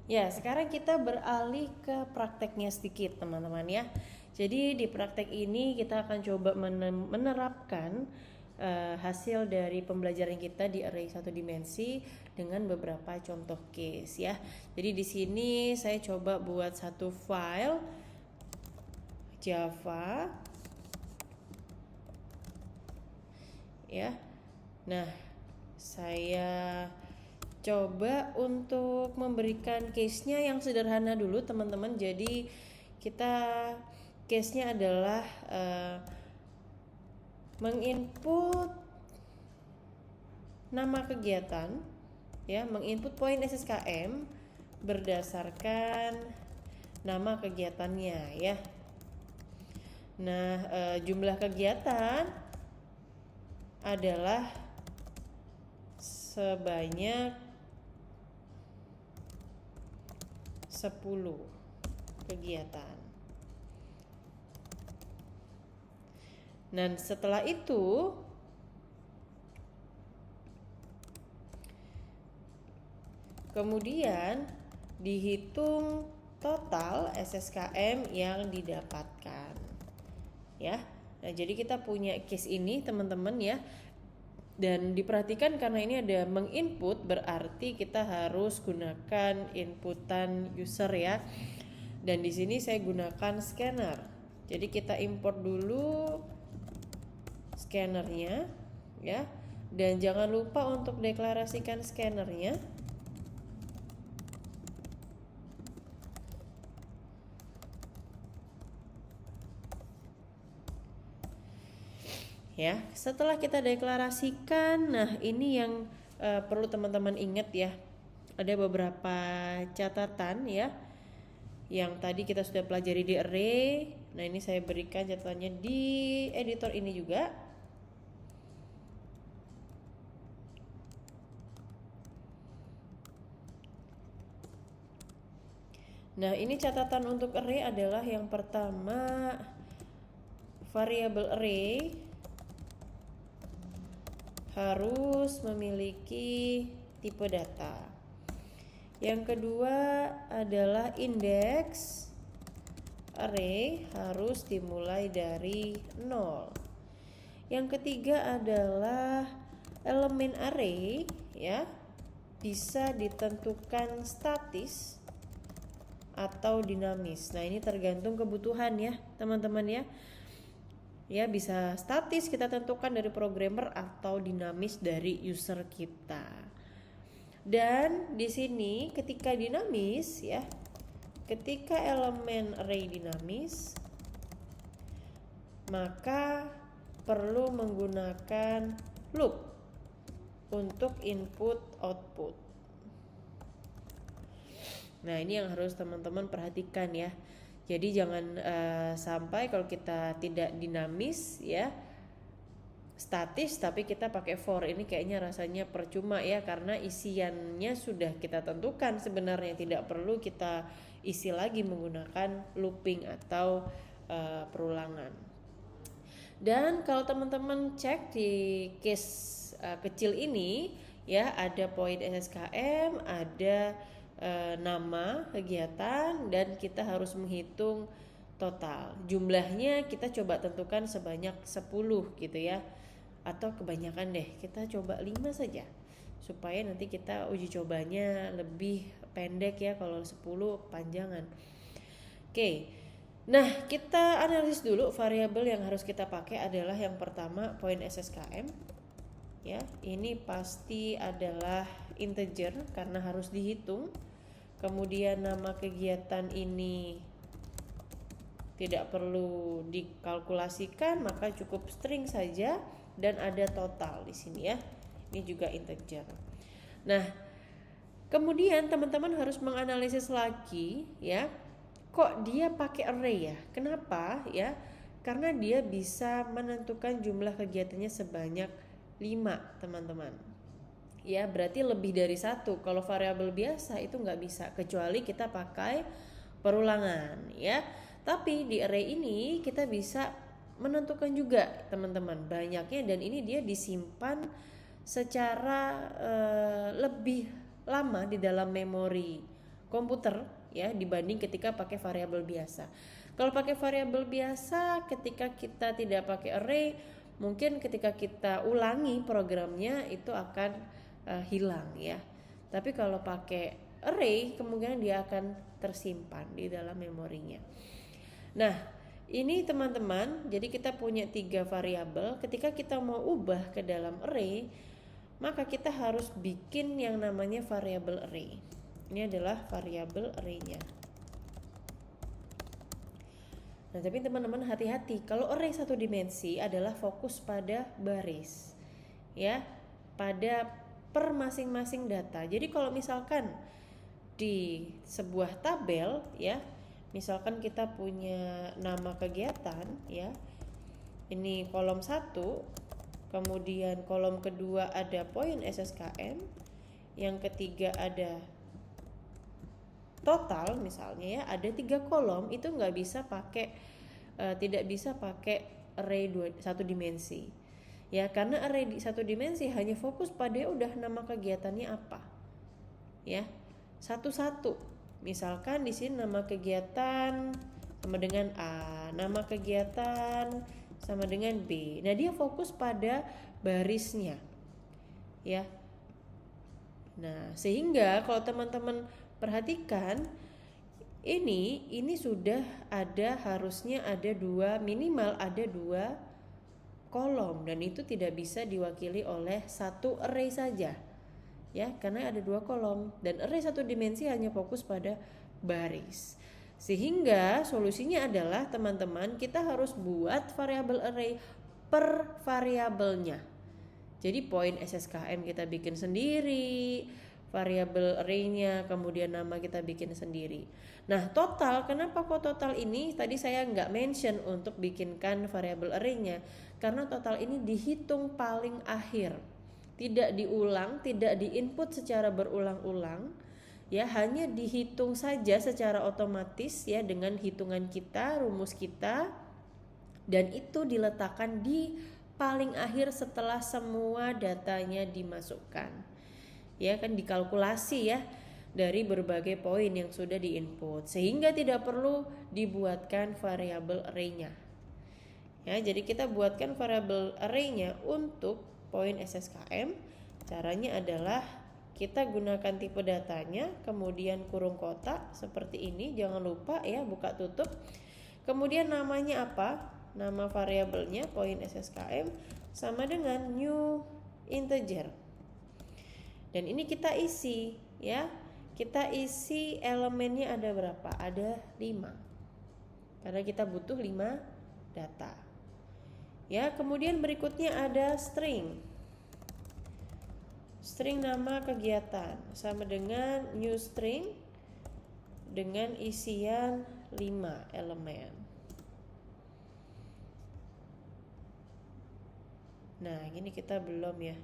Ya, sekarang kita beralih ke prakteknya sedikit, teman-teman ya. Jadi di praktek ini kita akan coba menerapkan hasil dari pembelajaran kita di array satu dimensi dengan beberapa contoh case ya. Jadi di sini saya coba buat satu file Java ya. Nah, saya coba untuk memberikan case-nya yang sederhana dulu teman-teman. Jadi kita case-nya adalah menginput nama kegiatan ya, menginput poin SSKM berdasarkan nama kegiatannya ya. Nah, jumlah kegiatan adalah sebanyak 10 kegiatan. Dan setelah itu kemudian dihitung total SSKM yang didapatkan. Ya. Nah, jadi kita punya case ini teman-teman ya. Dan diperhatikan karena ini ada menginput, berarti kita harus gunakan inputan user ya. Dan di sini saya gunakan scanner. Jadi kita import dulu scannernya ya. Dan jangan lupa untuk deklarasikan scannernya. Ya, setelah kita deklarasikan, nah ini yang perlu teman-teman ingat ya. Ada beberapa catatan ya yang tadi kita sudah pelajari di array. Nah, ini saya berikan catatannya di editor ini juga. Nah, ini catatan untuk array adalah yang pertama, variabel array harus memiliki tipe data. Yang kedua adalah indeks array harus dimulai dari 0. Yang ketiga adalah elemen array ya bisa ditentukan statis atau dinamis. Nah, ini tergantung kebutuhan ya, teman-teman ya. Ya, bisa statis kita tentukan dari programmer atau dinamis dari user kita. Dan di sini ketika dinamis ya, ketika elemen array dinamis, maka perlu menggunakan loop untuk input output. Nah, ini yang harus teman-teman perhatikan ya. Jadi jangan sampai kalau kita tidak dinamis ya, statis tapi kita pakai for, ini kayaknya rasanya percuma ya, karena isiannya sudah kita tentukan sebenarnya, tidak perlu kita isi lagi menggunakan looping atau perulangan. Dan kalau teman-teman cek di case kecil ini ya, ada poin SSKM, ada nama kegiatan, dan kita harus menghitung total. Jumlahnya kita coba tentukan sebanyak 10 gitu ya. Atau kebanyakan deh, kita coba 5 saja. Supaya nanti kita uji cobanya lebih pendek ya, kalau 10 panjangan. Oke. Nah, kita analisis dulu variabel yang harus kita pakai adalah yang pertama poin SSKM. Ya, ini pasti adalah integer karena harus dihitung. Kemudian nama kegiatan ini tidak perlu dikalkulasikan, maka cukup string saja, dan ada total di sini ya. Ini juga integer. Nah, kemudian teman-teman harus menganalisis lagi ya. Kok dia pakai array ya? Kenapa ya? Karena dia bisa menentukan jumlah kegiatannya sebanyak 5, teman-teman. Ya, berarti lebih dari 1. Kalau variabel biasa itu nggak bisa, kecuali kita pakai perulangan ya. Tapi di array ini kita bisa menentukan juga teman-teman banyaknya, dan ini dia disimpan secara lebih lama di dalam memori komputer ya dibanding ketika pakai variabel biasa. Kalau pakai variabel biasa, ketika kita tidak pakai array, mungkin ketika kita ulangi programnya itu akan hilang ya. Tapi kalau pakai array, kemungkinan dia akan tersimpan di dalam memorinya. Nah, ini teman-teman, jadi kita punya 3 variabel. Ketika kita mau ubah ke dalam array, maka kita harus bikin yang namanya variabel array. Ini adalah variabel array-nya. Nah, tapi teman-teman hati-hati, kalau array 1 dimensi adalah fokus pada baris. Ya, pada per masing-masing data. Jadi kalau misalkan di sebuah tabel ya, misalkan kita punya nama kegiatan ya, ini kolom 1, kemudian kolom kedua ada poin SSKM, yang ketiga ada total misalnya ya, ada 3 kolom, itu nggak bisa pakai tidak bisa pakai array 1 dimensi ya, karena array 1 dimensi hanya fokus pada udah nama kegiatannya apa ya, satu-satu. Misalkan di sini nama kegiatan sama dengan A, nama kegiatan sama dengan B. Nah, dia fokus pada barisnya. Ya. Nah, sehingga kalau teman-teman perhatikan ini sudah ada, harusnya ada minimal ada 2 kolom, dan itu tidak bisa diwakili oleh 1 array saja. Ya, karena ada 2 kolom dan array 1 dimensi hanya fokus pada baris. Sehingga solusinya adalah teman-teman, kita harus buat variabel array per variabelnya. Jadi poin SSKM kita bikin sendiri, variabel array-nya, kemudian nama kita bikin sendiri. Nah, total, kenapa kok total ini tadi saya nggak mention untuk bikinkan variabel array-nya? Karena total ini dihitung paling akhir. Tidak diulang, tidak diinput secara berulang-ulang ya, hanya dihitung saja secara otomatis ya dengan hitungan kita, rumus kita, dan itu diletakkan di paling akhir setelah semua datanya dimasukkan ya, kan dikalkulasi ya dari berbagai poin yang sudah diinput, sehingga tidak perlu dibuatkan variabel array-nya ya. Jadi kita buatkan variabel array-nya untuk poin SSKM. Caranya adalah kita gunakan tipe datanya, kemudian kurung kotak seperti ini, jangan lupa ya buka tutup. Kemudian namanya apa? Nama variabelnya poin SSKM sama dengan new integer. Dan ini kita isi ya. Kita isi elemennya ada berapa? Ada 5. Karena kita butuh 5 data. Ya, kemudian berikutnya ada string. String nama kegiatan sama dengan new string dengan isian 5 elemen. Nah, ini kita belum ya.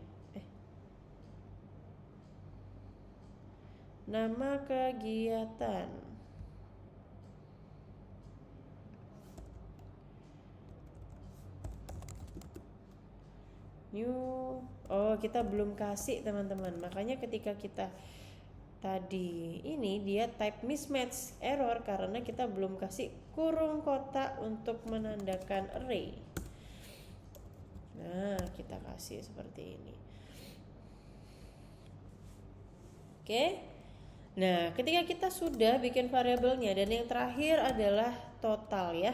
Nama kegiatan. New, kita belum kasih teman-teman. Makanya ketika kita tadi ini dia type mismatch error karena kita belum kasih kurung kotak untuk menandakan array. Nah, kita kasih seperti ini. Oke. Nah, ketika kita sudah bikin variabelnya, dan yang terakhir adalah total ya.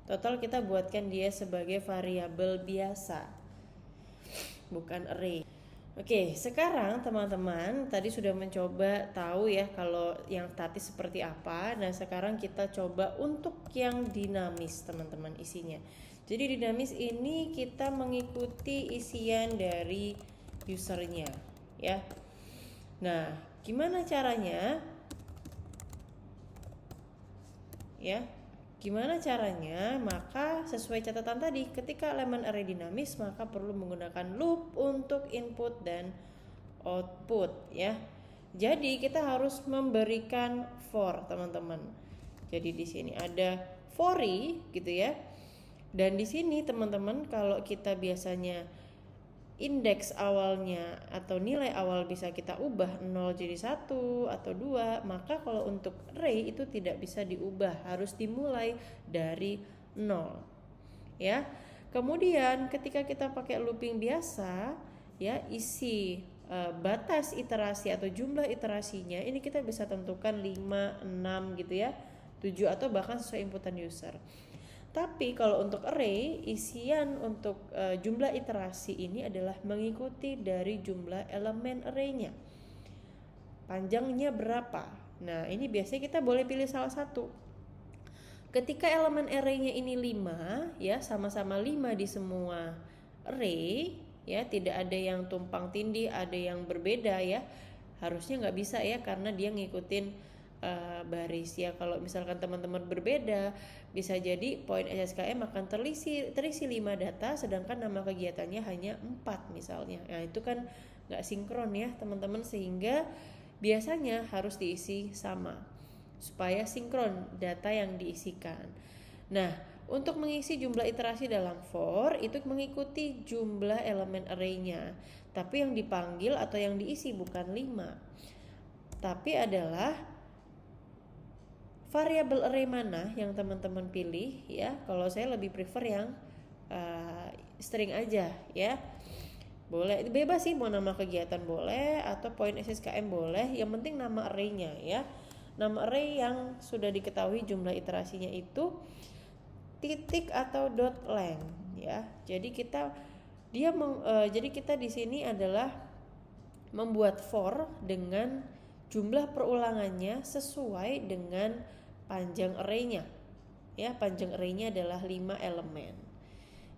Total kita buatkan dia sebagai variabel biasa, bukan array. Oke, sekarang teman-teman tadi sudah mencoba tahu ya kalau yang statis seperti apa. Nah, sekarang kita coba untuk yang dinamis teman-teman isinya. Jadi dinamis ini kita mengikuti isian dari usernya ya. Nah, gimana caranya? Ya. Gimana caranya? Maka sesuai catatan tadi, ketika elemen array dinamis maka perlu menggunakan loop untuk input dan output ya. Jadi kita harus memberikan for teman-teman. Jadi di sini ada for i gitu ya. Dan di sini teman-teman kalau kita biasanya indeks awalnya atau nilai awal bisa kita ubah 0 jadi 1 atau 2, maka kalau untuk array itu tidak bisa diubah, harus dimulai dari 0 ya. Kemudian ketika kita pakai looping biasa ya, isi batas iterasi atau jumlah iterasinya ini kita bisa tentukan 5, 6 gitu ya, 7 atau bahkan sesuai inputan user. Tapi kalau untuk array, isian untuk jumlah iterasi ini adalah mengikuti dari jumlah elemen arraynya. Panjangnya berapa? Nah, ini biasanya kita boleh pilih salah satu. Ketika elemen arraynya ini 5, ya, sama-sama 5 di semua array, ya, tidak ada yang tumpang tindih, ada yang berbeda ya. Harusnya nggak bisa ya, karena dia ngikutin baris ya. Kalau misalkan teman-teman berbeda, bisa jadi poin SSKM akan terisi 5 data, sedangkan nama kegiatannya hanya 4 misalnya. Nah itu kan nggak sinkron ya teman-teman, sehingga biasanya harus diisi sama supaya sinkron data yang diisikan. Nah untuk mengisi jumlah iterasi dalam for itu mengikuti jumlah elemen arraynya, tapi yang dipanggil atau yang diisi bukan 5, tapi adalah variabel array mana yang teman-teman pilih ya. Kalau saya lebih prefer yang string aja ya. Boleh bebas sih, mau nama kegiatan boleh atau poin SSKM boleh, yang penting nama arraynya ya. Nama array yang sudah diketahui jumlah iterasinya itu titik atau dot length ya. Jadi kita jadi kita di sini adalah membuat for dengan jumlah perulangannya sesuai dengan panjang arraynya ya. Panjang arraynya adalah 5 elemen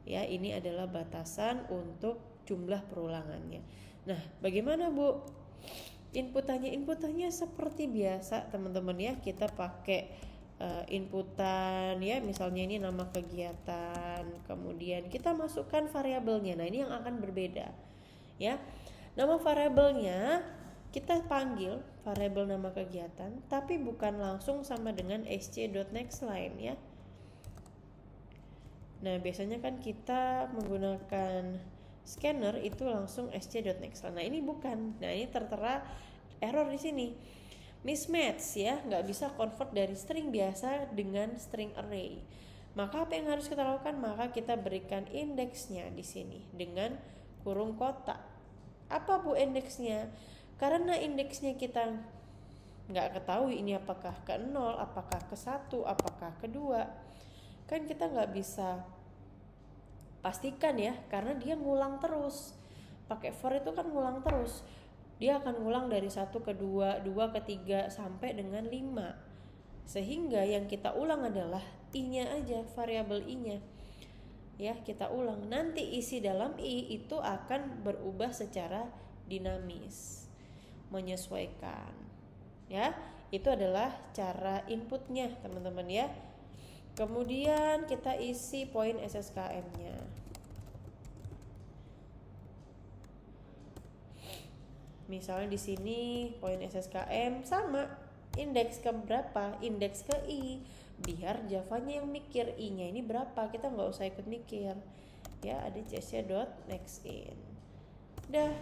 ya. Ini adalah batasan untuk jumlah perulangannya. Nah bagaimana Bu inputannya seperti biasa teman-teman ya. Kita pakai inputan ya, misalnya ini nama kegiatan, kemudian kita masukkan variabelnya. Nah ini yang akan berbeda ya. Nama variabelnya kita panggil variabel nama kegiatan, tapi bukan langsung sama dengan sc.nextLine ya. Nah biasanya kan kita menggunakan scanner itu langsung sc.nextLine. Nah ini bukan. Nah ini tertera error di sini, mismatch ya, nggak bisa convert dari string biasa dengan string array. Maka apa yang harus kita lakukan? Maka kita berikan indeksnya di sini dengan kurung kotak. Apa Bu indeksnya? Karena indeksnya kita nggak ketahui ini apakah ke 0, apakah ke 1, apakah ke 2, kan kita nggak bisa pastikan ya, karena dia ngulang terus. Pakai for itu kan ngulang terus, dia akan ngulang dari 1 ke 2, 2 ke 3 sampai dengan 5. Sehingga yang kita ulang adalah i-nya aja, variabel i-nya ya, kita ulang. Nanti isi dalam i itu akan berubah secara dinamis, menyesuaikan ya. Itu adalah cara inputnya teman-teman ya. Kemudian kita isi poin SSKM-nya. Misalnya di sini poin SSKM sama indeks ke berapa, indeks ke i, biar Javanya yang mikir i-nya ini berapa, kita nggak usah ikut mikir ya. Ada csc.nextin. Dah.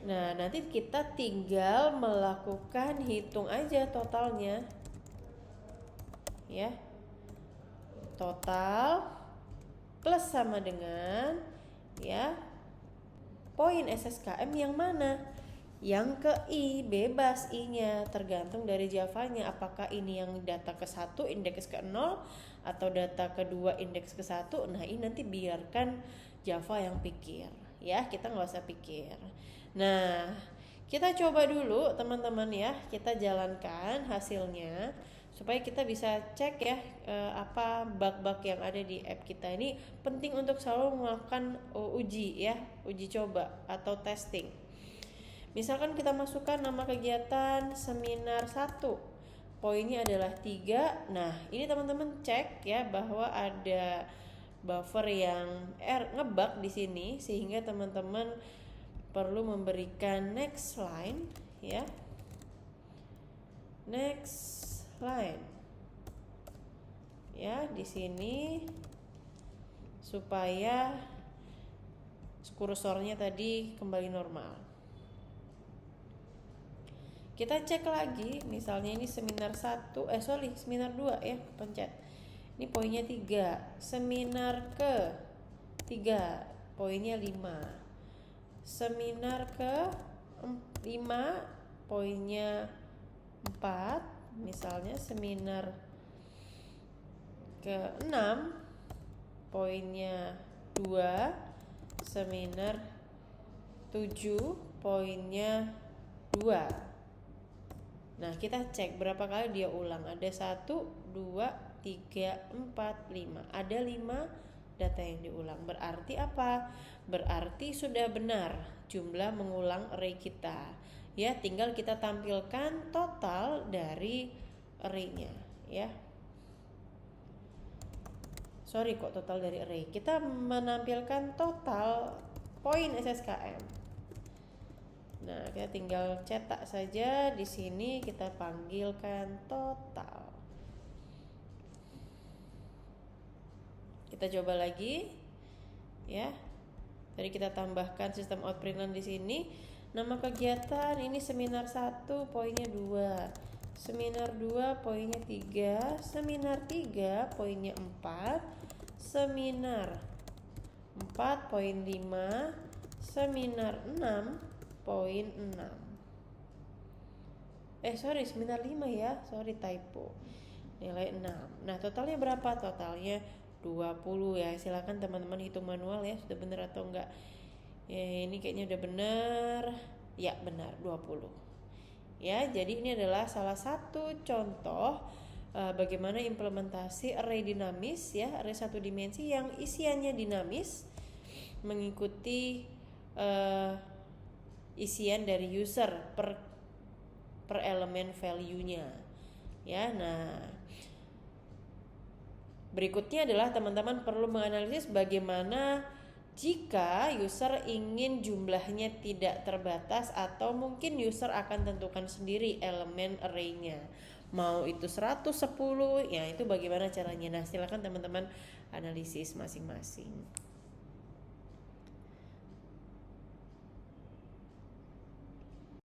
Nah nanti kita tinggal melakukan hitung aja totalnya ya. Total plus sama dengan ya poin SSKM yang mana, yang ke i, bebas i-nya, tergantung dari Javanya. Apakah ini yang data ke 1 indeks ke 0 atau data kedua indeks ke 1. Nah ini nanti biarkan Java yang pikir ya, kita nggak usah pikir. Nah kita coba dulu teman-teman ya, kita jalankan hasilnya supaya kita bisa cek ya apa bug-bug yang ada di app kita. Ini penting untuk selalu melakukan uji ya, uji coba atau testing. Misalkan kita masukkan nama kegiatan seminar 1, poinnya adalah 3. Nah ini teman-teman cek ya bahwa ada buffer yang ngebug di sini, sehingga teman-teman perlu memberikan next line ya, next line ya. Di sini supaya kursornya tadi kembali normal. Kita cek lagi, misalnya ini seminar 2 ya, pencet. Ini poinnya 3, seminar ke 3, poinnya 5. Seminar ke 5, poinnya 4. Misalnya seminar ke 6, poinnya 2. Seminar 7, poinnya 2. Nah, kita cek berapa kali dia ulang. Ada 1, 2, 3, 4, 5. Ada 5 data yang diulang. Berarti apa? Berarti sudah benar jumlah mengulang array kita. Ya, tinggal kita tampilkan total dari array-nya, ya. Sorry kok total dari array. Kita menampilkan total poin SSKM. Nah, kita tinggal cetak saja di sini, kita panggilkan total. Kita coba lagi, ya. Tadi kita tambahkan sistem out println di sini. Nama kegiatan ini seminar 1, poinnya 2. Seminar 2, poinnya 3. Seminar 3, poinnya 4. Seminar 4, poin 5. Seminar 6, poin 6. Seminar 5 ya, typo. Nilai 6. Nah, totalnya berapa? Totalnya 20 ya. Silakan teman-teman hitung manual ya, sudah benar atau enggak. Ya, ini kayaknya udah benar. Ya, benar 20. Ya, jadi ini adalah salah satu contoh bagaimana implementasi array dinamis ya, array 1 dimensi yang isiannya dinamis mengikuti isian dari user per elemen value-nya. Ya, nah berikutnya adalah teman-teman perlu menganalisis bagaimana jika user ingin jumlahnya tidak terbatas atau mungkin user akan tentukan sendiri elemen array-nya. Mau itu 110, ya itu bagaimana caranya. Nah, silakan teman-teman analisis masing-masing.